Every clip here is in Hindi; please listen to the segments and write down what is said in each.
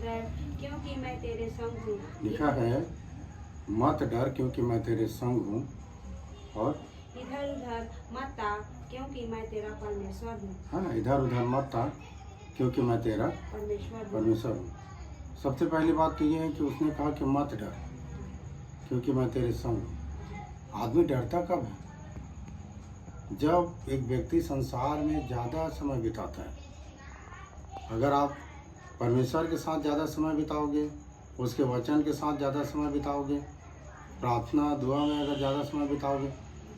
डर क्योंकि मैं तेरे संग हूँ। लिखा है मत डर क्योंकि मैं तेरे संग हूँ, और इधर उधर मत ताक क्योंकि मैं तेरा परमेश्वर हूँ। हाँ, इधर उधर मत ताक क्योंकि मैं तेरा परमेश्वर हूँ। सबसे पहली बात तो ये है कि उसने कहा कि मत डर क्योंकि मैं तेरे संग हूँ। आदमी डरता कब है? जब एक व्यक्ति संसार में ज़्यादा समय बिताता है। अगर आप परमेश्वर के साथ ज़्यादा समय बिताओगे, उसके वचन के साथ ज़्यादा समय बिताओगे, प्रार्थना दुआ में अगर ज़्यादा समय बिताओगे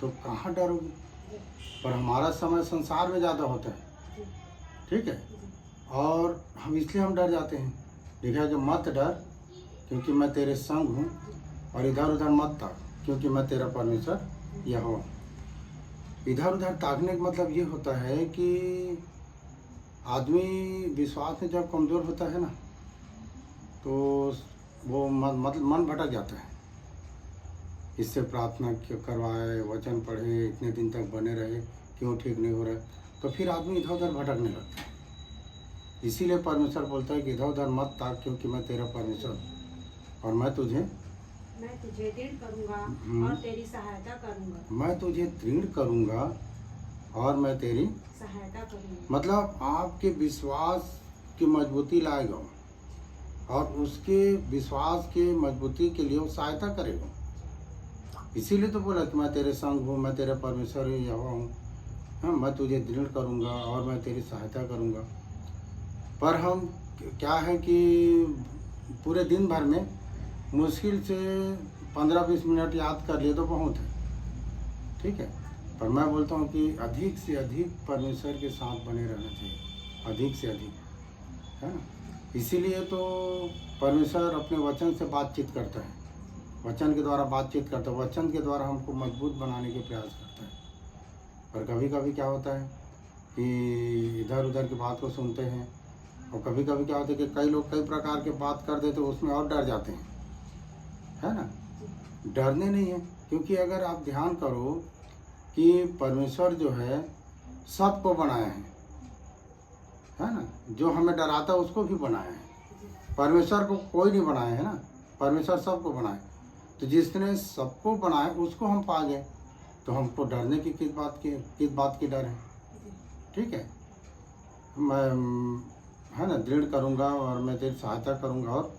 तो कहाँ डरोगे? पर हमारा समय संसार में ज़्यादा होता है, ठीक है, और हम इसलिए हम डर जाते हैं। लिखा है कि मत डर क्योंकि मैं तेरे संग हूँ, और इधर उधर मत ताक क्योंकि मैं तेरा परमेश्वर यहोवा हूँ। इधर उधर ताकने का मतलब ये होता है कि आदमी विश्वास में जब कमज़ोर होता है ना, तो वो मतलब मन भटक जाता है। इससे प्रार्थना करवाए, वचन पढ़े, इतने दिन तक बने रहे, क्यों ठीक नहीं हो रहा है, तो फिर आदमी इधर उधर भटकने लगता है। इसीलिए परमेश्वर बोलता है कि इधर उधर मत ताक क्योंकि मैं तेरा परमेश्वर हूँ, और मैं तुझे दृढ़ करूँगा और तेरी सहायता करूँगा। मैं तुझे दृढ़ करूँगा और मैं तेरी सहायता करूँगा। मतलब आपके विश्वास की मजबूती लाएगा, और उसके विश्वास के मजबूती के लिए वो सहायता करेगा। इसीलिए तो बोला कि मैं तेरे संग हूँ, मैं तेरा परमेश्वर यहोवा हूँ, हाँ, मैं तुझे दृढ़ करूँगा और मैं तेरी सहायता करूँगा। पर हम क्या है कि पूरे दिन भर में मुश्किल से 15-20 मिनट याद कर लिए तो बहुत है, ठीक है। पर मैं बोलता हूँ कि अधिक से अधिक परमेश्वर के साथ बने रहना चाहिए, अधिक से अधिक, है ना। इसीलिए तो परमेश्वर अपने वचन से बातचीत करता है, वचन के द्वारा बातचीत करता है, वचन के द्वारा हमको मजबूत बनाने के प्रयास करता है। पर कभी कभी क्या होता है कि इधर उधर की बात को सुनते हैं, और कभी कभी क्या होता है कि कई लोग कई प्रकार के बात कर देते, उसमें और डर जाते हैं, है ना। डरने नहीं है, क्योंकि अगर आप ध्यान करो कि परमेश्वर जो है सबको बनाया है ना। जो हमें डराता है उसको भी बनाया है, परमेश्वर को कोई नहीं बनाया है ना, परमेश्वर सबको बनाया। तो जिसने सबको बनाया उसको हम पा गए, तो हमको डरने की किस बात की डर है, ठीक है। मैं है ना दृढ़ करूँगा और मैं तेरी सहायता करूँगा, और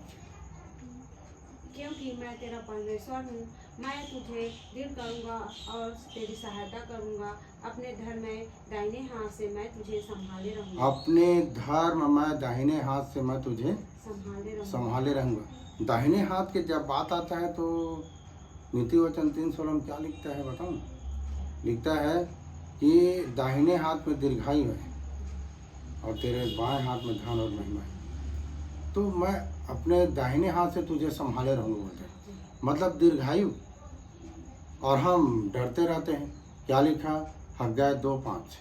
क्योंकि मैं तेरा परमेश्वर हूँ, मैं तुझे दृढ़ करूँगा और तेरी सहायता करूँगा। अपने धर्म में दाहिने हाथ से मैं तुझे संभाले रहूँगा। अपने धर्म में दाहिने हाथ से मैं तुझे संभाले रहूँगा। दाहिने हाथ के जब बात आता है तो नीति वचन 3:16 में क्या लिखता है बताऊँ? लिखता है कि दाहिने हाथ में दीर्घायु है और तेरे बाएं हाथ में धन और महिमा है। तो मैं अपने दाहिने हाथ से तुझे संभाले रहूँगा बोलते हैं, मतलब दीर्घायु। और हम डरते रहते हैं। क्या लिखा? हग्गाई 2:5।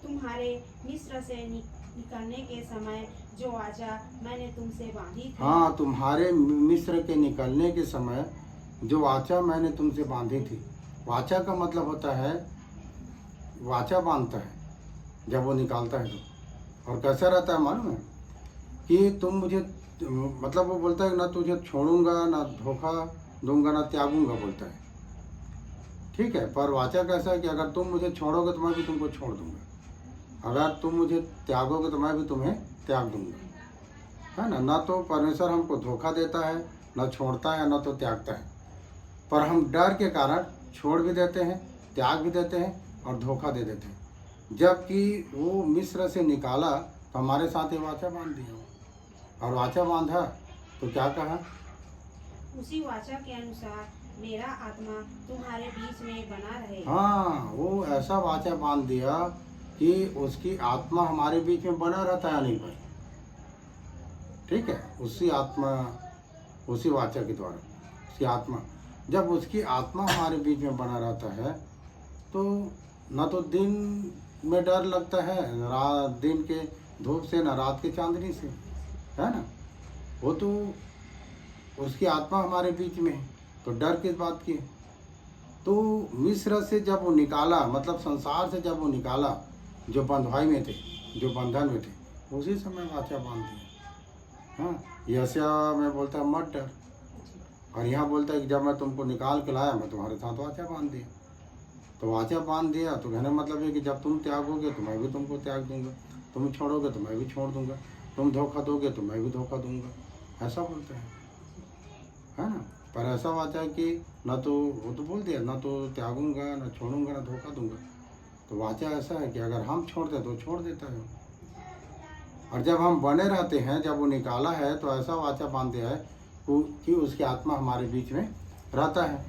तुम्हारे मिस्र से निकलने के समय जो वाचा मैंने तुमसे बांधी थी। हाँ, तुम्हारे मिस्र के निकलने के समय जो वाचा मैंने तुमसे बांधी थी। वाचा का मतलब होता है, वाचा बांधता है जब वो निकालता है तो। और कैसा रहता है मालूम है कि तुम मुझे, मतलब वो बोलता है ना तुझे छोड़ूंगा, ना धोखा दूंगा, ना त्यागूंगा बोलता है, ठीक है। पर वाचा कैसा है कि अगर तुम मुझे छोड़ोगे तो मैं भी तुमको छोड़ दूंगा, अगर तुम मुझे त्यागोगे तो मैं भी तुम्हें त्याग दूंगा, है ना। ना तो परमेश्वर हमको धोखा देता है, ना छोड़ता है, ना तो त्यागता है। पर हम डर के कारण छोड़ भी देते हैं, त्याग भी देते हैं और धोखा दे देते हैं। जबकि वो मिस्र से निकाला तो हमारे साथ ये वाचा बांध दिया, और वाचा बांधा तो क्या कहा? उसी वाचा के अनुसार मेरा आत्मा तुम्हारे बीच में बना रहे। हाँ, वो ऐसा वाचा बांध दिया कि उसकी आत्मा हमारे बीच में बना रहता है अनिल भाई, ठीक है। उसी आत्मा, उसी वाचा के द्वारा उसकी आत्मा, जब उसकी आत्मा हमारे बीच में बना रहता है तो न तो दिन में डर लगता है, रात दिन के धूप से, न रात के चांदनी से, है ना। वो तो उसकी आत्मा हमारे बीच में है, तो डर किस बात की है? तो मिस्र से जब वो निकाला, मतलब संसार से जब वो निकाला, जो बंधुआई में थे, जो बंधन में थे, उसी समय वाचा बांध दिया। हाँ, यशायाह में बोलता है मत डर, और यहाँ बोलता है कि जब मैं तुमको निकाल के लाया, मैं तुम्हारे साथ वाचा बांध दिया। तो वाचा बांध दिया तो कहने मतलब है कि जब तुम त्यागोगे तो मैं भी तुमको त्याग दूंगा, तुम छोड़ोगे तो मैं भी छोड़ दूंगा, तुम धोखा दोगे तो मैं भी धोखा दूंगा, ऐसा बोलते हैं, है ना। पर ऐसा वाचा है कि न तो वो तो बोल दिया, न तो त्यागूंगा, न छोड़ूंगा, न धोखा दूंगा। तो वाचा ऐसा है कि अगर हम छोड़ दें तो छोड़ देता है, और जब हम बने रहते हैं, जब वो निकाला है तो ऐसा वाचा बांध दिया है कि उसकी आत्मा हमारे बीच में रहता है।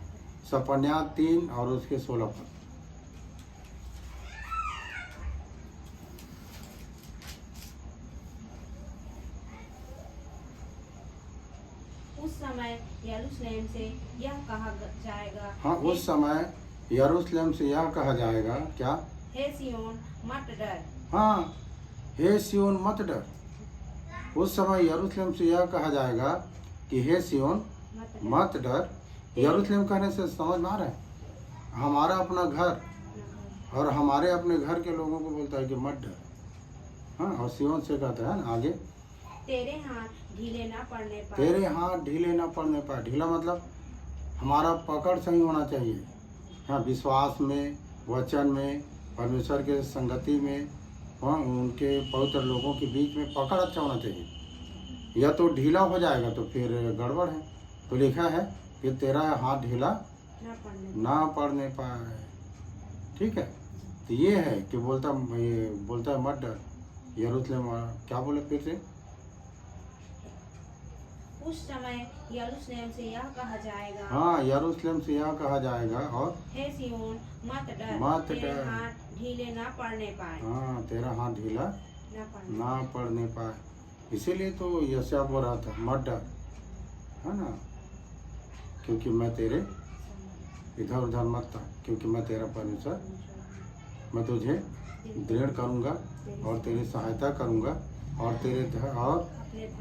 सपन्या 3 और उसके 16 पद। उस समय यरूशलेम से यह कहा जाएगा, हाँ, उस समय यरूशलेम से यह कहा जाएगा, क्या? हे सिय्योन मत डर। हाँ, हे सिय्योन मत डर। उस समय यरूशलेम से यह कहा जाएगा कि हे सिय्योन मत डर। यरूशलेम कहने से समझ में आ रहा है, हमारा अपना घर, और हमारे अपने घर के लोगों को बोलता है कि मत डर। हाँ, और सिय्योन से कहता है ना आगे, तेरे हाथ ढीले ना पड़ने पाए। तेरे हाथ ढीले ना पड़ने पाए। ढीला मतलब हमारा पकड़ सही होना चाहिए। हाँ, विश्वास में, वचन में, परमेश्वर के संगति में, हाँ, उनके पवित्र लोगों के बीच में पकड़ अच्छा होना चाहिए। या तो ढीला हो जाएगा तो फिर गड़बड़ है। तो लिखा है कि तेरा हाथ ढीला ना पड़ने पाए। ठीक है, तो ये है कि बोलता है मत डर। यरूशलेम क्या बोले फिर से? उस समय यरूशलेम से यह कहा जाएगा, हाँ, यरूशलेम से यह कहा जाएगा, और हे सिय्योन मत डर, मत तेरे डर। हाथ ढीले ना पड़ने पाए। हाँ, तेरा हाथ ढीला ना ना पड़ने पाए। इसीलिए तो यशायाह बोल रहा था मत डर, है ना, क्योंकि मैं तेरे इधर उधर मत था, क्योंकि मैं तेरा परमेश्वर, मैं तुझे दृढ़ करूँगा और तेरी सहायता करूँगा, और तेरे और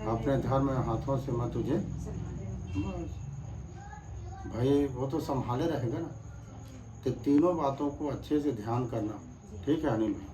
अपने धर्म हाथों से मैं तुझे, बस भाई वो तो संभाले रहेगा ना। तो तीनों बातों को अच्छे से ध्यान करना। ठीक है अनिल भाई?